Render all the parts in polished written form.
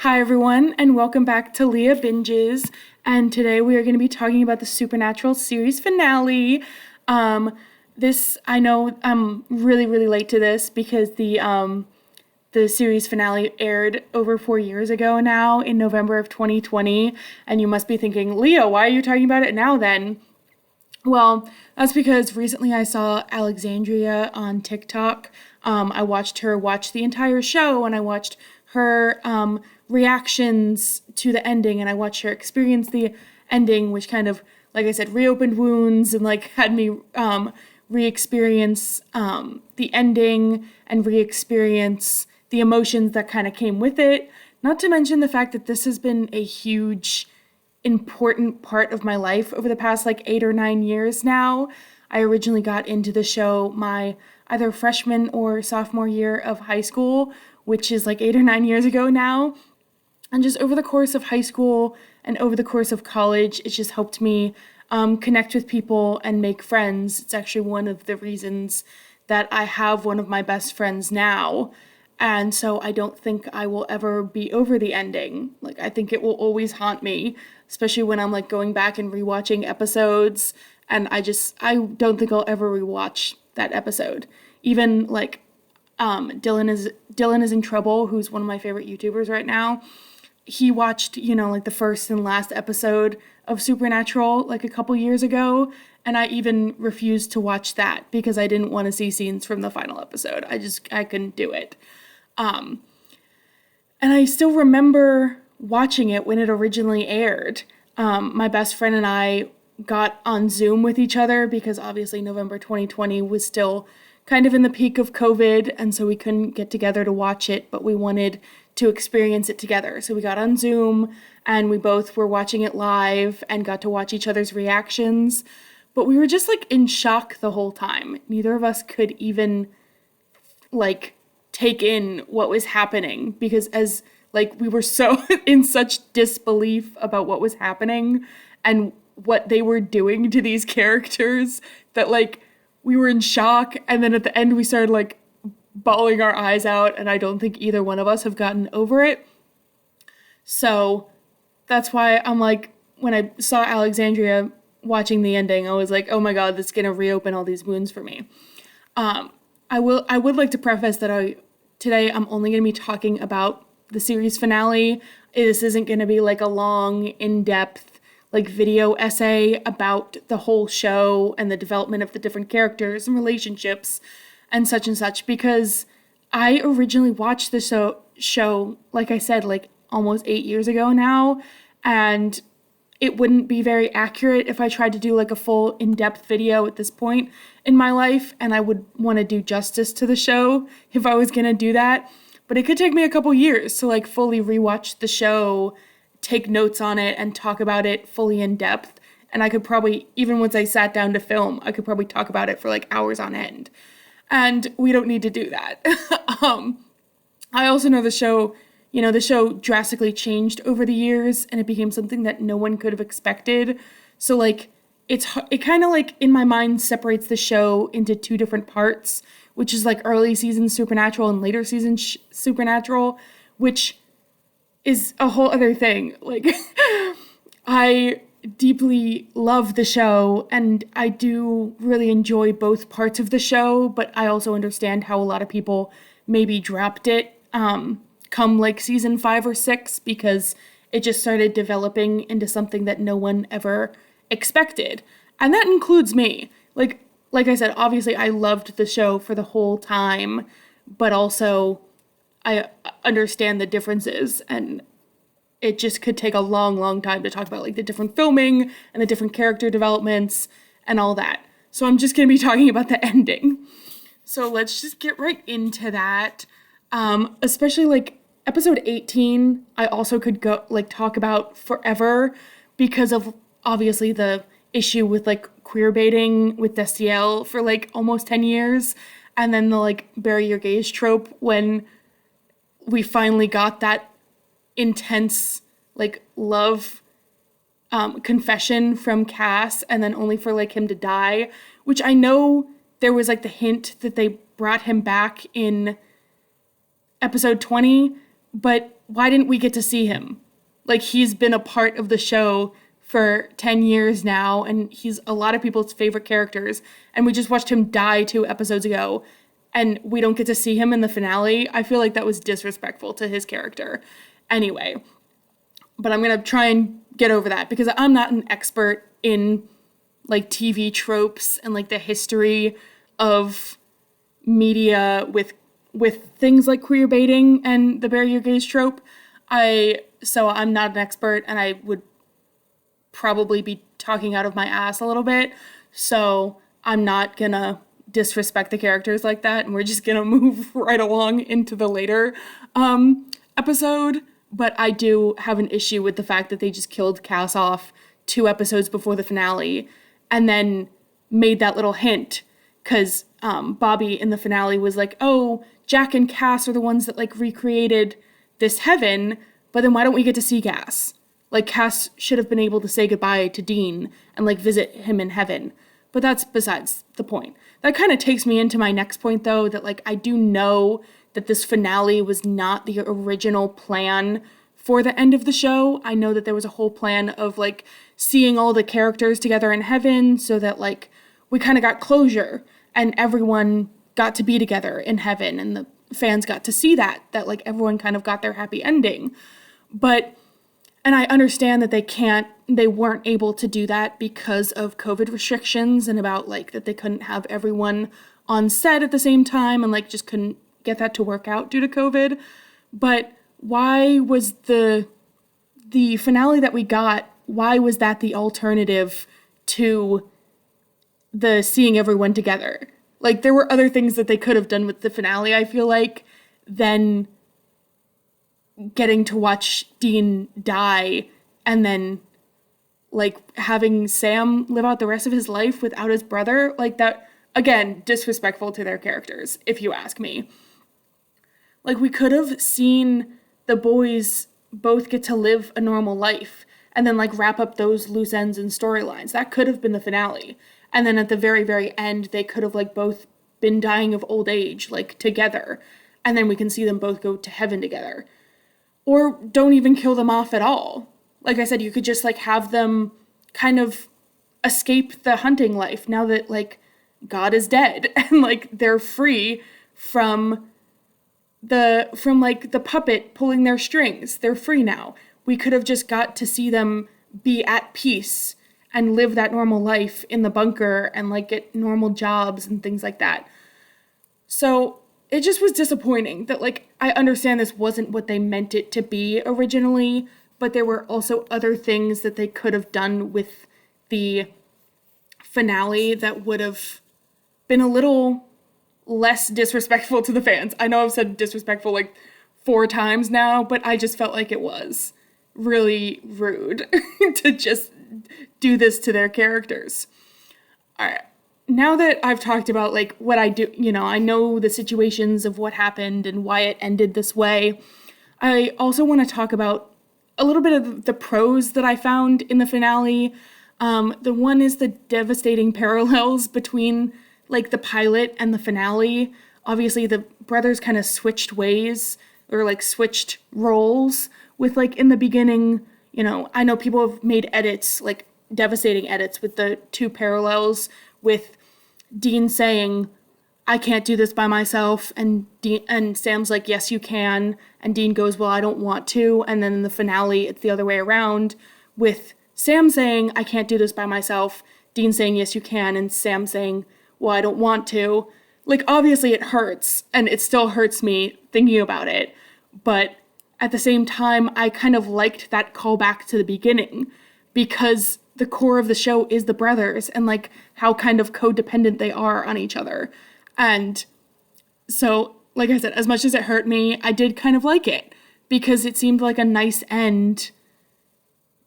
Hi everyone, and welcome back to Leah Binges. And today we are going to be talking about the Supernatural series finale. I know I'm really late to this because the series finale aired over 4 years ago now in November of 2020. And you must be thinking, Leah, why are you talking about it now then? Well, that's because recently I saw Alexandria on TikTok. I watched her watch the entire show, and I watched her reactions to the ending, and I watched her experience the ending, which kind of, like I said, reopened wounds and like had me re-experience the ending and re-experience the emotions that kind of came with it. Not to mention the fact that this has been a huge important part of my life over the past like 8 or 9 years now. I originally got into the show my either freshman or sophomore year of high school, which is like 8 or 9 years ago now. And just over the course of high school and over the course of college, it's just helped me connect with people and make friends. It's actually one of the reasons that I have one of my best friends now. And so I don't think I will ever be over the ending. Like, I think it will always haunt me, especially when I'm like going back and rewatching episodes. And I don't think I'll ever rewatch that episode. Even like Dylan is in Trouble, who's one of my favorite YouTubers right now. He watched, like the first and last episode of Supernatural like a couple years ago, and I even refused to watch that because I didn't want to see scenes from the final episode. I couldn't do it. And I still remember watching it when it originally aired. My best friend and I got on Zoom with each other because obviously November 2020 was still kind of in the peak of COVID, and so we couldn't get together to watch it, but we wanted to experience it together. So we got on Zoom, and we both were watching it live and got to watch each other's reactions, but we were just like in shock the whole time. Neither of us could even like take in what was happening because as like we were so in such disbelief about what was happening and what they were doing to these characters that like we were in shock, and then at the end we started like bawling our eyes out, and I don't think either one of us have gotten over it. So that's why I'm like, when I saw Alexandria watching the ending, I was like, oh my god, that's gonna reopen all these wounds for me. I would like to preface that today I'm only gonna be talking about the series finale. This isn't gonna be like a long, in-depth like video essay about the whole show and the development of the different characters and relationships and such, because I originally watched the show, like I said, like almost 8 years ago now, and it wouldn't be very accurate if I tried to do like a full in-depth video at this point in my life, and I would want to do justice to the show if I was gonna do that. But it could take me a couple years to like fully rewatch the show, take notes on it, and talk about it fully in depth. And I could probably, even once I sat down to film, I could probably talk about it for like hours on end. And we don't need to do that. I also know the show drastically changed over the years, and it became something that no one could have expected. So like, it kind of like in my mind separates the show into two different parts, which is like early season Supernatural and later season Supernatural, which is a whole other thing. Like, I deeply love the show, and I do really enjoy both parts of the show, but I also understand how a lot of people maybe dropped it come like season 5 or 6 because it just started developing into something that no one ever expected. And that includes me. Like I said, obviously I loved the show for the whole time, but also I understand the differences, and it just could take a long time to talk about like the different filming and the different character developments and all that. So I'm just going to be talking about the ending. So let's just get right into that. Especially like episode 18, I also could go like talk about forever because of obviously the issue with like queer baiting with Destiel for like almost 10 years. And then the like bury your gays trope when we finally got that intense like love confession from Cass, and then only for like him to die, which I know there was like the hint that they brought him back in episode 20, but why didn't we get to see him? Like, he's been a part of the show for 10 years now, and he's a lot of people's favorite characters, and we just watched him die 2 episodes ago, and we don't get to see him in the finale. I feel like that was disrespectful to his character. Anyway, but I'm going to try and get over that, because I'm not an expert in, like, TV tropes and, like, the history of media with things like queer baiting and the bury your gays trope. So I'm not an expert, and I would probably be talking out of my ass a little bit. So I'm not gonna disrespect the characters like that, and we're just gonna move right along into the later episode. But I do have an issue with the fact that they just killed Cass off 2 episodes before the finale, and then made that little hint, because Bobby in the finale was like, oh, Jack and Cass are the ones that, like, recreated this heaven, but then why don't we get to see Cass? Like, Cass should have been able to say goodbye to Dean and, like, visit him in heaven. But that's besides the point. That kind of takes me into my next point, though, that, like, I do know that this finale was not the original plan for the end of the show. I know that there was a whole plan of, like, seeing all the characters together in heaven so that, like, we kind of got closure and everyone got to be together in heaven, and the fans got to see that, like, everyone kind of got their happy ending. But, and I understand that they weren't able to do that because of COVID restrictions, and about, like, that they couldn't have everyone on set at the same time, and, like, just couldn't get that to work out due to COVID. But why was the finale that we got, why was that the alternative to the seeing everyone together? Like, there were other things that they could have done with the finale, I feel like, than getting to watch Dean die and then, like, having Sam live out the rest of his life without his brother. Like, that, again, disrespectful to their characters, if you ask me. Like, we could have seen the boys both get to live a normal life and then, like, wrap up those loose ends and storylines. That could have been the finale. And then at the very, very end, they could have, like, both been dying of old age, like, together. And then we can see them both go to heaven together. Or don't even kill them off at all. Like I said, you could just, like, have them kind of escape the hunting life now that, like, God is dead. And, like, they're free from the puppet pulling their strings. They're free now. We could have just got to see them be at peace and live that normal life in the bunker and, like, get normal jobs and things like that. So it just was disappointing that, like, I understand this wasn't what they meant it to be originally, but there were also other things that they could have done with the finale that would have been a little less disrespectful to the fans. I know I've said disrespectful, like, 4 times now, but I just felt like it was really rude to just do this to their characters. All right. Now that I've talked about, like, what I do, you know, I know the situations of what happened and why it ended this way, I also want to talk about a little bit of the pros that I found in the finale. The one is the devastating parallels between, like, the pilot and the finale. Obviously, the brothers kind of switched ways, or, like, switched roles with, like, in the beginning, you know, I know people have made edits, like, devastating edits with the 2 parallels, with Dean saying, I can't do this by myself, and Sam's like, yes, you can, and Dean goes, well, I don't want to, and then in the finale, it's the other way around, with Sam saying, I can't do this by myself, Dean saying, yes, you can, and Sam saying, well, I don't want to. Like, obviously it hurts, and it still hurts me thinking about it, but at the same time, I kind of liked that callback to the beginning, because the core of the show is the brothers, and, like, how kind of codependent they are on each other. And so, like I said, as much as it hurt me, I did kind of like it, because it seemed like a nice end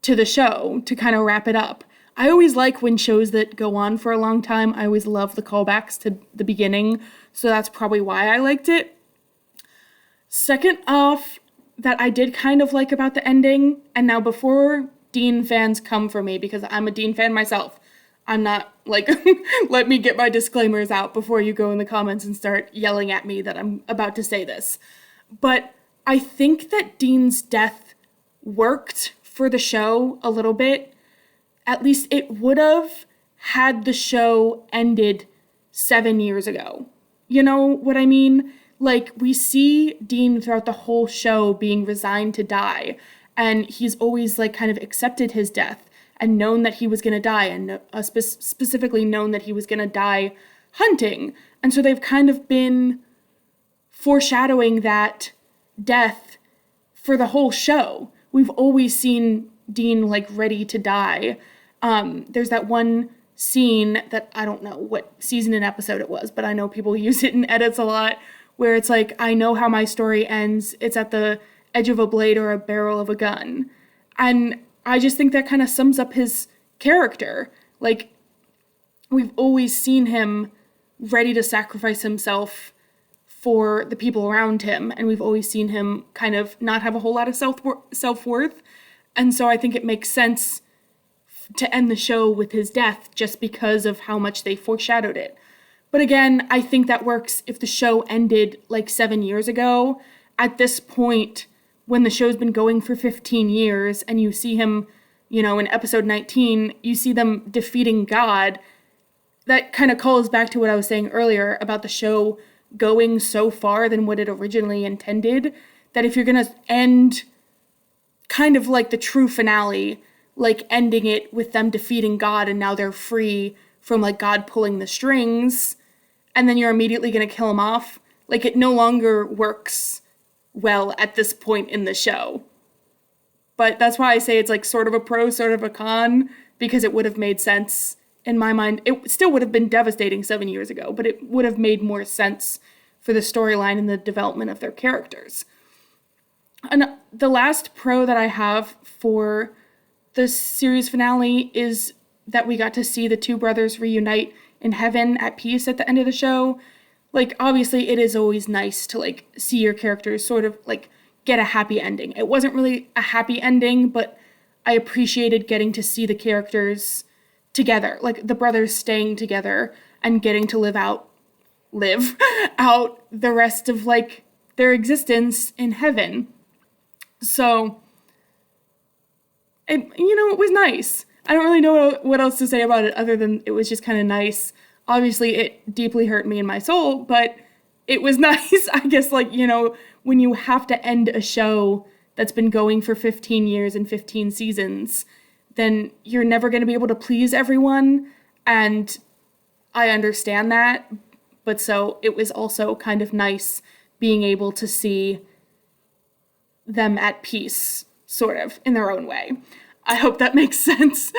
to the show to kind of wrap it up. I always like when shows that go on for a long time, I always love the callbacks to the beginning, so that's probably why I liked it. Second off, that I did kind of like about the ending, and now before Dean fans come for me, because I'm a Dean fan myself, I'm not, like, let me get my disclaimers out before you go in the comments and start yelling at me that I'm about to say this. But I think that Dean's death worked for the show a little bit. At least it would have had the show ended 7 years ago. You know what I mean? Like, we see Dean throughout the whole show being resigned to die, and he's always, like, kind of accepted his death and known that he was going to die, and specifically known that he was going to die hunting. And so they've kind of been foreshadowing that death for the whole show. We've always seen Dean, like, ready to die. There's that one scene that I don't know what season and episode it was, but I know people use it in edits a lot, where it's like, I know how my story ends. It's at the edge of a blade or a barrel of a gun. And I just think that kind of sums up his character. Like, we've always seen him ready to sacrifice himself for the people around him, and we've always seen him kind of not have a whole lot of self-worth. And so I think it makes sense to end the show with his death just because of how much they foreshadowed it. But again, I think that works if the show ended like 7 years ago. At this point, when the show's been going for 15 years and you see him, you know, in episode 19, you see them defeating God. That kind of calls back to what I was saying earlier about the show going so far than what it originally intended, that if you're going to end kind of like the true finale, like ending it with them defeating God and now they're free from like God pulling the strings, and then you're immediately going to kill him off, like it no longer works well at this point in the show. But that's why I say it's like sort of a pro, sort of a con, because it would have made sense in my mind. It still would have been devastating 7 years ago, but it would have made more sense for the storyline and the development of their characters. And the last pro that I have for the series finale is that we got to see the two brothers reunite in heaven at peace at the end of the show. Like, obviously, it is always nice to, like, see your characters sort of, like, get a happy ending. It wasn't really a happy ending, but I appreciated getting to see the characters together, like, the brothers staying together and getting to live out the rest of, like, their existence in heaven. So, it was nice. I don't really know what else to say about it other than it was just kind of nice. Obviously, it deeply hurt me in my soul, but it was nice. I guess, like, when you have to end a show that's been going for 15 years and 15 seasons, then you're never going to be able to please everyone. And I understand that. But so it was also kind of nice being able to see them at peace, sort of, in their own way. I hope that makes sense.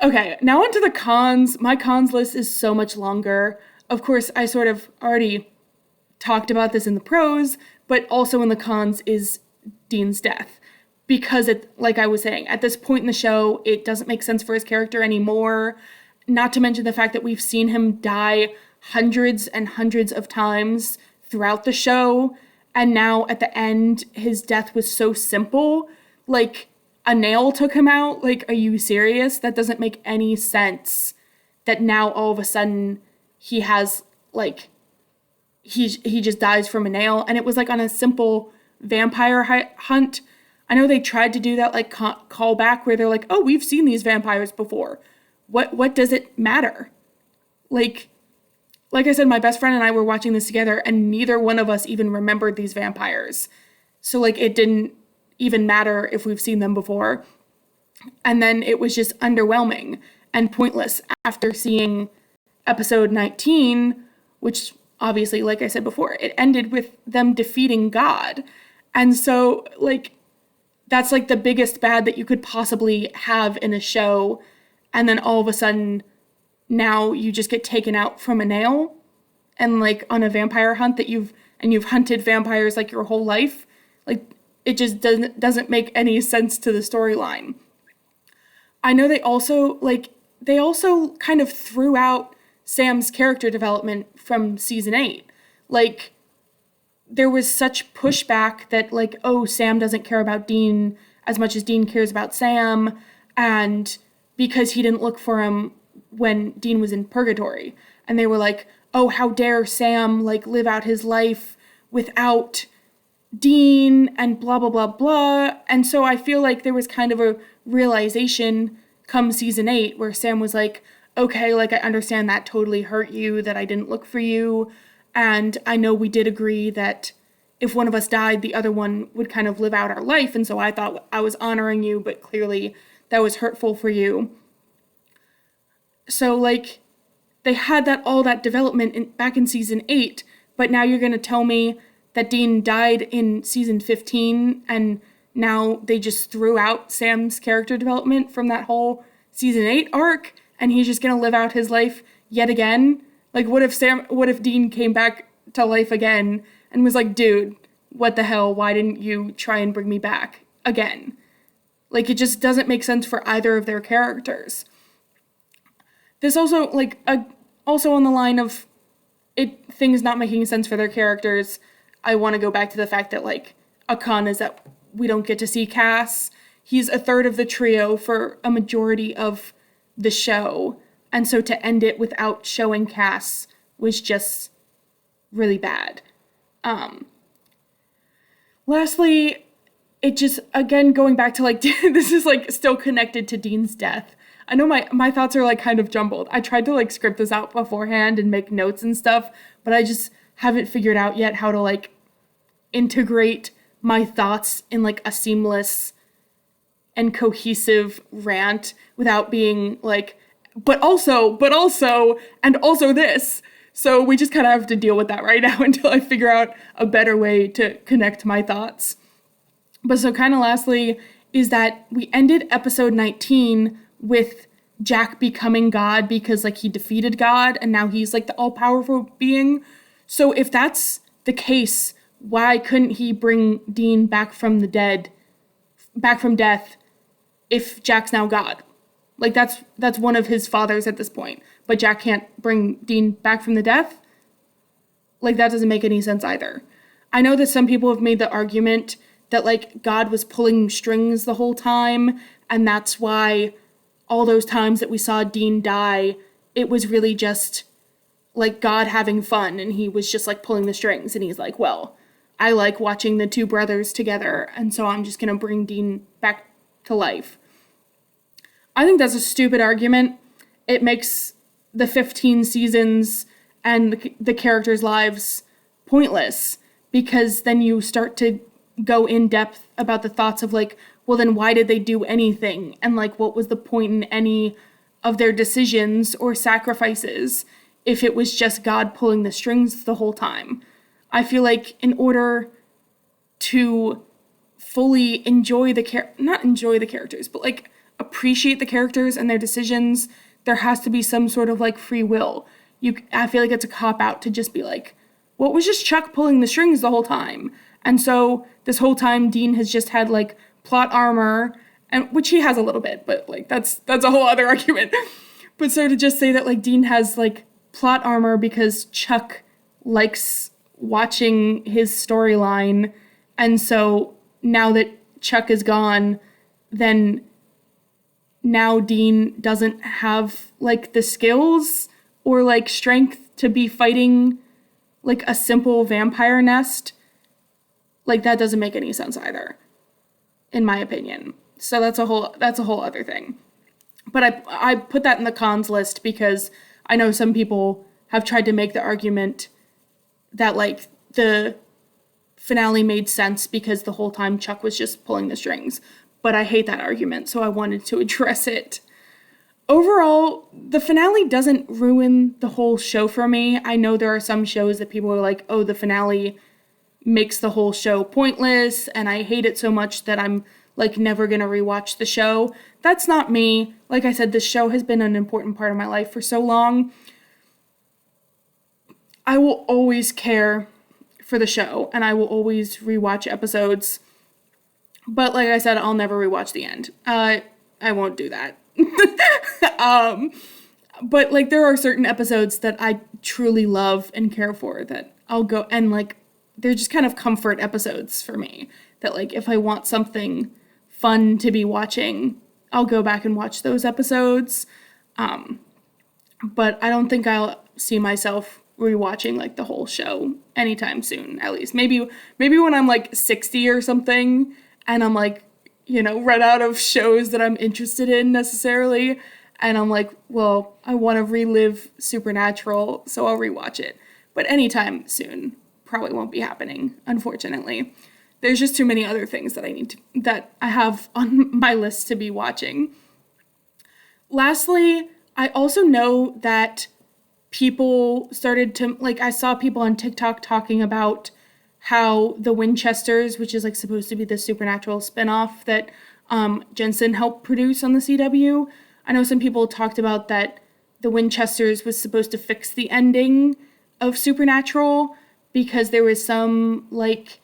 Okay, now on to the cons. My cons list is so much longer. Of course, I sort of already talked about this in the pros, but also in the cons is Dean's death. Because, like I was saying, at this point in the show, it doesn't make sense for his character anymore. Not to mention the fact that we've seen him die hundreds and hundreds of times throughout the show. And now at the end, his death was so simple. Like, a nail took him out? Like, are you serious? That doesn't make any sense. That now all of a sudden he has, like, he just dies from a nail. And it was like on a simple vampire hunt. I know they tried to do that, like, callback where they're like, oh, we've seen these vampires before. What does it matter? Like I said, my best friend and I were watching this together and neither one of us even remembered these vampires. So, like, it didn't even matter if we've seen them before. And then it was just underwhelming and pointless after seeing episode 19, which obviously, like I said before, it ended with them defeating God. And so, like, that's like the biggest bad that you could possibly have in a show. And then all of a sudden, now you just get taken out from a nail and, like, on a vampire hunt that you've hunted vampires like your whole life. Like, it just doesn't make any sense to the storyline. I know they also kind of threw out Sam's character development from season 8. Like, there was such pushback that, like, oh, Sam doesn't care about Dean as much as Dean cares about Sam, and because he didn't look for him when Dean was in purgatory. And they were like, oh, how dare Sam, like, live out his life without Dean and blah, blah, blah, blah. And so I feel like there was kind of a realization come season 8 where Sam was like, okay, like I understand that totally hurt you, that I didn't look for you. And I know we did agree that if one of us died, the other one would kind of live out our life. And so I thought I was honoring you, but clearly that was hurtful for you. So, like, they had all that development back in season 8, but now you're going to tell me that Dean died in season 15 and now they just threw out Sam's character development from that whole season 8 arc and he's just going to live out his life yet again? Like, what if Dean came back to life again and was like, dude, what the hell? Why didn't you try and bring me back again? Like, it just doesn't make sense for either of their characters. This also, also on the line of things not making sense for their characters, I want to go back to the fact that, like, a con is that we don't get to see Cass. He's a third of the trio for a majority of the show, and so to end it without showing Cass was just really bad. Lastly, it just, again, going back to, like, this is, like, still connected to Dean's death. I know my thoughts are, like, kind of jumbled. I tried to, like, script this out beforehand and make notes and stuff, but I just haven't figured out yet how to, like, integrate my thoughts in, like, a seamless and cohesive rant without being, like, but also, and also this. So we just kind of have to deal with that right now until I figure out a better way to connect my thoughts. But so kind of lastly is that we ended episode 19 with Jack becoming God because, like, he defeated God and now he's, like, the all-powerful being. So if that's the case, why couldn't he bring Dean back from death if Jack's now God? Like, that's one of his fathers at this point, but Jack can't bring Dean back from the death? Like, that doesn't make any sense either. I know that some people have made the argument that, like, God was pulling strings the whole time, and that's why all those times that we saw Dean die, it was really just, like, God having fun, and he was just, like, pulling the strings, and he's like, well, I like watching the two brothers together, and so I'm just gonna bring Dean back to life. I think that's a stupid argument. It makes the 15 seasons and the characters' lives pointless, because then you start to go in depth about the thoughts of, like, well, then why did they do anything? And, like, what was the point in any of their decisions or sacrifices if it was just God pulling the strings the whole time? I feel like in order to fully enjoy not enjoy the characters, but, like, appreciate the characters and their decisions, there has to be some sort of, like, free will. I feel like it's a cop-out to just be like, well, it was just Chuck pulling the strings the whole time. And so this whole time Dean has just had, like, plot armor, and which he has a little bit, but, like, that's a whole other argument. But so to just say that, like, Dean has, like, plot armor because Chuck likes watching his storyline, and so now that Chuck is gone, then now Dean doesn't have, like, the skills or, like, strength to be fighting, like, a simple vampire nest. Like, that doesn't make any sense either, in my opinion. So that's a whole other thing. But I put that in the cons list because I know some people have tried to make the argument that, like, the finale made sense because the whole time Chuck was just pulling the strings. But I hate that argument, so I wanted to address it. Overall, the finale doesn't ruin the whole show for me. I know there are some shows that people are like, oh, the finale makes the whole show pointless, and I hate it so much that I'm, like, never gonna rewatch the show. That's not me. Like I said, this show has been an important part of my life for so long. I will always care for the show, and I will always rewatch episodes. But like I said, I'll never rewatch the end. I won't do that. But, like, there are certain episodes that I truly love and care for that I'll go, and, like, they're just kind of comfort episodes for me. That, like, if I want something fun to be watching, I'll go back and watch those episodes. But I don't think I'll see myself rewatching like the whole show anytime soon, at least. Maybe when I'm like 60 or something and I'm like, run out of shows that I'm interested in necessarily. And I'm like, well, I want to relive Supernatural, so I'll rewatch it. But anytime soon probably won't be happening, unfortunately. There's just too many other things that I have on my list to be watching. Lastly, I also know that people started to, like, I saw people on TikTok talking about how the Winchesters, which is like supposed to be the Supernatural spinoff that Jensen helped produce on the CW. I know some people talked about that the Winchesters was supposed to fix the ending of Supernatural because there was some, like,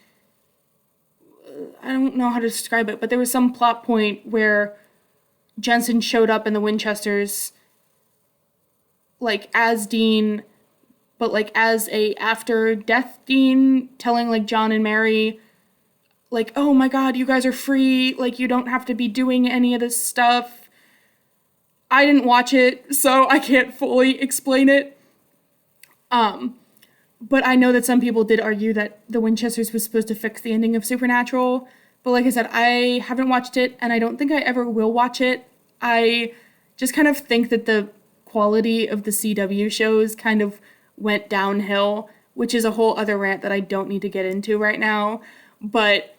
I don't know how to describe it, but there was some plot point where Jensen showed up in the Winchesters, like, as Dean, but, like, as a after-death Dean, telling, like, John and Mary, like, oh my god, you guys are free, like, you don't have to be doing any of this stuff. I didn't watch it, so I can't fully explain it. But I know that some people did argue that the Winchesters was supposed to fix the ending of Supernatural. But like I said, I haven't watched it, and I don't think I ever will watch it. I just kind of think that the quality of the CW shows kind of went downhill, which is a whole other rant that I don't need to get into right now. But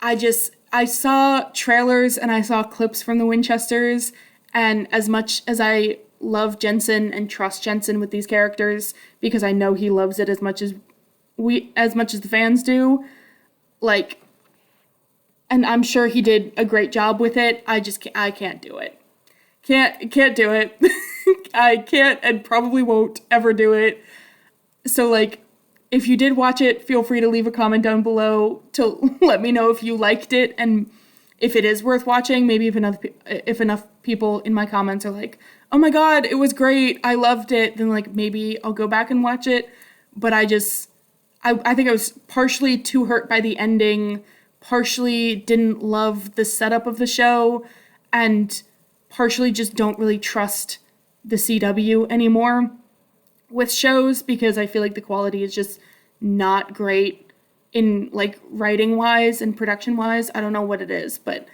I saw trailers and I saw clips from the Winchesters, and as much as I love Jensen and trust Jensen with these characters because I know he loves it as much as the fans do, like, and I'm sure he did a great job with it. I can't do it. Can't do it. I can't and probably won't ever do it. So, like, if you did watch it, feel free to leave a comment down below to let me know if you liked it and if it is worth watching. Maybe if enough people in my comments are like, oh my god, it was great, I loved it, then, like, maybe I'll go back and watch it. But I think I was partially too hurt by the ending, partially didn't love the setup of the show, and partially just don't really trust the CW anymore with shows because I feel like the quality is just not great in, like, writing wise and production wise. I don't know what it is, but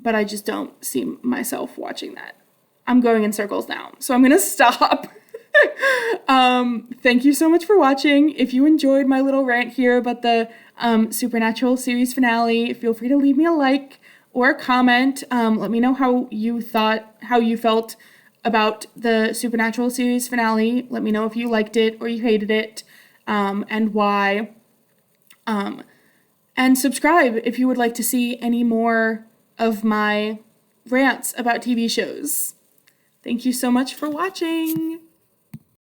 I just don't see myself watching that. I'm going in circles now, so I'm gonna stop. Thank you so much for watching. If you enjoyed my little rant here about the Supernatural series finale, feel free to leave me a like or a comment. Let me know how you felt about the Supernatural series finale. Let me know if you liked it or you hated it, and why. And subscribe if you would like to see any more of my rants about TV shows. Thank you so much for watching.